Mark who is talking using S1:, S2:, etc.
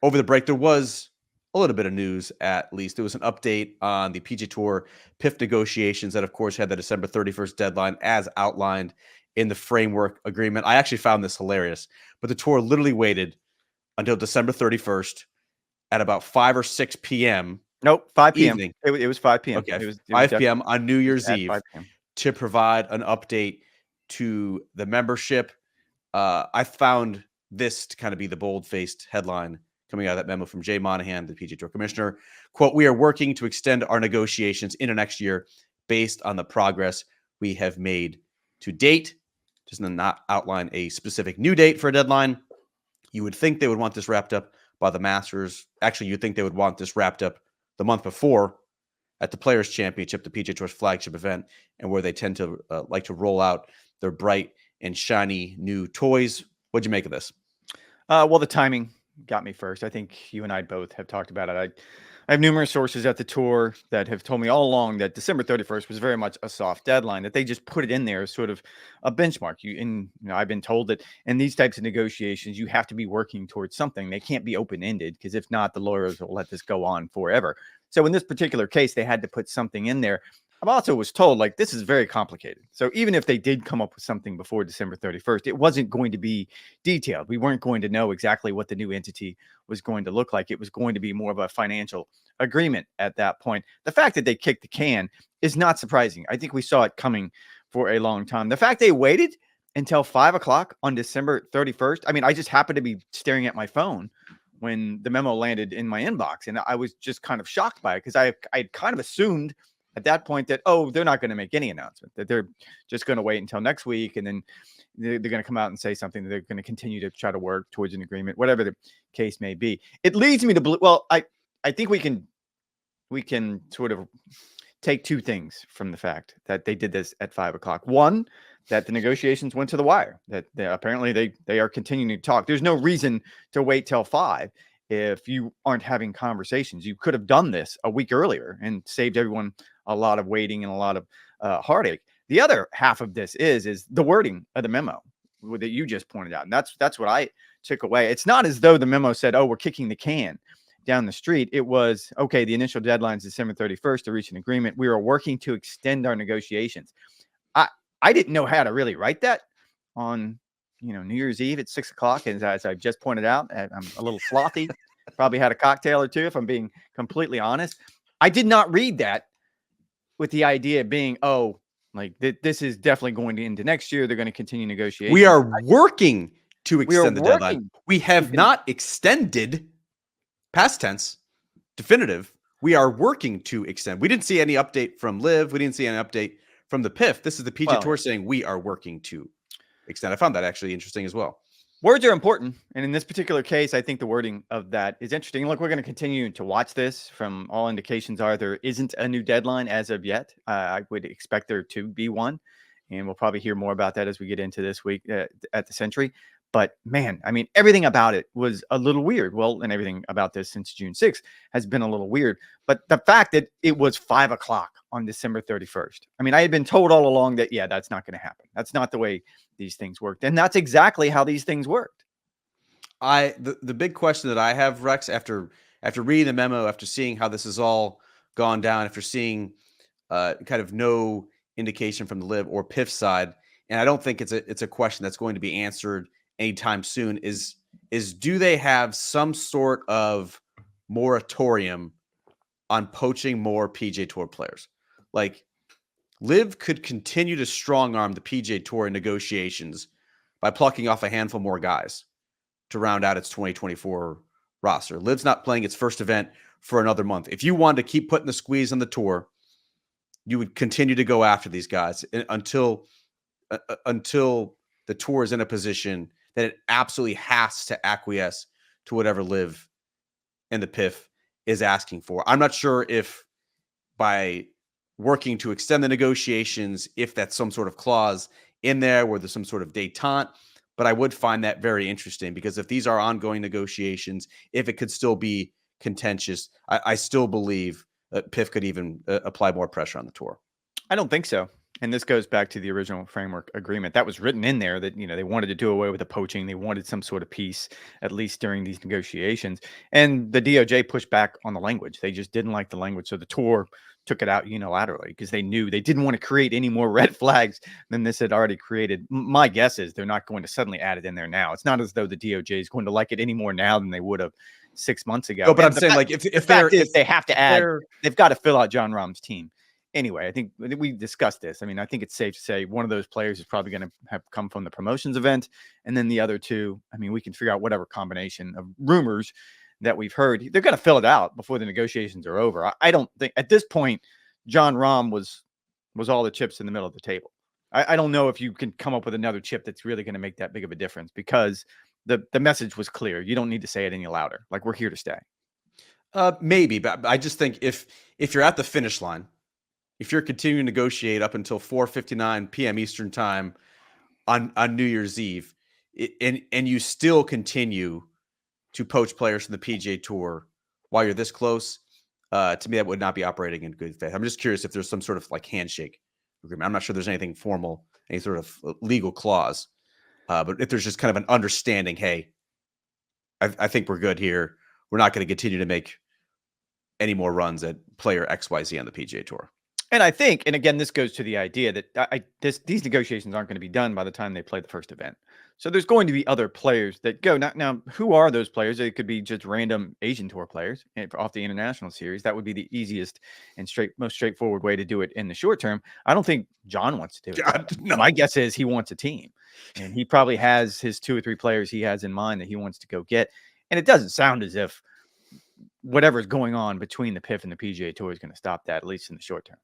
S1: over the break, there was a little bit of news, at least. There was an update on the PGA Tour PIF negotiations that, of course, had the December 31st deadline as outlined in the framework agreement. I actually found this hilarious, but the tour literally waited until December 31st at about 5 or 6 p.m.
S2: Nope, 5 p.m.
S1: evening.
S2: It was 5 p.m.
S1: Okay,
S2: It was
S1: 5 p.m. on New Year's
S2: at
S1: Eve
S2: 5 p.m.
S1: to provide an update to the membership. I found this to kind of be the bold-faced headline coming out of that memo from Jay Monahan, the PGA Tour commissioner. Quote, "We are working to extend our negotiations into next year based on the progress we have made to date." Does not outline a specific new date for a deadline. You would think they would want this wrapped up by the Masters. Actually, you'd think they would want this wrapped up the month before at the Players' Championship, the PGA Tour's flagship event, and where they tend to like to roll out their bright and shiny new toys. What'd you make of this?
S2: Well, the timing got me first. I think you and I both have talked about it. I have numerous sources at the tour that have told me all along that December 31st was very much a soft deadline, that they just put it in there as sort of a benchmark. I've been told that in these types of negotiations, you have to be working towards something. They can't be open-ended, because if not, the lawyers will let this go on forever. So in this particular case, they had to put something in there. I also was told, like, this is very complicated. So even if they did come up with something before December 31st, it wasn't going to be detailed. We weren't going to know exactly what the new entity was going to look like. It was going to be more of a financial agreement at that point. The fact that they kicked the can is not surprising. I think we saw it coming for a long time. The fact they waited until 5 o'clock on December 31st. I mean, I just happened to be staring at my phone when the memo landed in my inbox, and I was just kind of shocked by it, because I had kind of assumed at that point that, oh, they're not going to make any announcement, that they're just going to wait until next week, and then they're going to come out and say something, that they're going to continue to try to work towards an agreement, whatever the case may be. It leads me to believe, well, I think we can sort of take two things from the fact that they did this at 5 o'clock. One, that the negotiations went to the wire, that apparently they are continuing to talk. There's no reason to wait till 5 if you aren't having conversations. You could have done this a week earlier and saved everyone a lot of waiting and a lot of heartache. The other half of this is the wording of the memo that you just pointed out. And that's what I took away. It's not as though the memo said, oh, we're kicking the can down the street. It was, okay, the initial deadline is December 31st to reach an agreement. We are working to extend our negotiations. I didn't know how to really write that on, New Year's Eve at 6 o'clock. And as I've just pointed out, I'm a little slothy. Probably had a cocktail or two, if I'm being completely honest. I did not read that with the idea being, oh, like this is definitely going into next year. They're going to continue negotiations.
S1: We are working to extend the deadline. We have not extended, past tense, definitive. We are working to extend. We didn't see any update from LIV. We didn't see any update from the PIF. This is the PGA Tour saying we are working to extend. I found that actually interesting as well.
S2: Words are important. And in this particular case, I think the wording of that is interesting. Look, we're going to continue to watch this. From all indications are there isn't a new deadline as of yet. I would expect there to be one. And we'll probably hear more about that as we get into this week at the Century. But man, I mean, everything about it was a little weird. Well, and everything about this since June 6th has been a little weird. But the fact that it was 5 o'clock on December 31st. I mean, I had been told all along that, yeah, that's not going to happen. That's not the way these things worked. And that's exactly how these things worked.
S1: The big question that I have, Rex, after reading the memo, after seeing how this has all gone down, after seeing kind of no indication from the LIV or PIF side, and I don't think it's a question that's going to be answered anytime soon, is do they have some sort of moratorium on poaching more PGA Tour players? Like, LIV could continue to strong arm the PGA Tour in negotiations by plucking off a handful more guys to round out its 2024 roster. LIV's not playing its first event for another month. If you wanted to keep putting the squeeze on the tour, you would continue to go after these guys until the tour is in a position that it absolutely has to acquiesce to whatever LIV and the PIF is asking for. I'm not sure if by working to extend the negotiations, if that's some sort of clause in there where there's some sort of détente, but I would find that very interesting, because if these are ongoing negotiations, if it could still be contentious, I still believe PIF could even apply more pressure on the tour.
S2: I don't think so. And this goes back to the original framework agreement that was written in there that, they wanted to do away with the poaching. They wanted some sort of peace, at least during these negotiations. And the DOJ pushed back on the language. They just didn't like the language. So the tour took it out unilaterally because they knew they didn't want to create any more red flags than this had already created. My guess is they're not going to suddenly add it in there now. It's not as though the DOJ is going to like it any more now than they would have 6 months ago.
S1: No, but
S2: And
S1: I'm saying, like, if
S2: they have to add, they've got to fill out John Rahm's team. Anyway, I think we discussed this. I mean, I think it's safe to say one of those players is probably going to have come from the promotions event. And then the other two, I mean, we can figure out whatever combination of rumors that we've heard. They're going to fill it out before the negotiations are over. I don't think at this point, John Rahm was all the chips in the middle of the table. I don't know if you can come up with another chip that's really going to make that big of a difference because the message was clear. You don't need to say it any louder. Like, we're here to stay.
S1: Maybe, but I just think if you're at the finish line, if you're continuing to negotiate up until 4:59 p.m. Eastern time on New Year's Eve, and you still continue to poach players from the PGA Tour while you're this close, to me, that would not be operating in good faith. I'm just curious if there's some sort of like handshake agreement. I'm not sure there's anything formal, any sort of legal clause, but if there's just kind of an understanding, hey, I think we're good here. We're not going to continue to make any more runs at player XYZ on the PGA Tour.
S2: And I think, and again, this goes to the idea that these negotiations aren't going to be done by the time they play the first event. So there's going to be other players that go. Now, who are those players? It could be just random Asian Tour players off the international series. That would be the easiest and most straightforward way to do it in the short term. I don't think John wants to do it.
S1: No.
S2: My guess is he wants a team, and he probably has his 2 or 3 players he has in mind that he wants to go get. And it doesn't sound as if whatever's going on between the PIF and the PGA Tour is going to stop that, at least in the short term.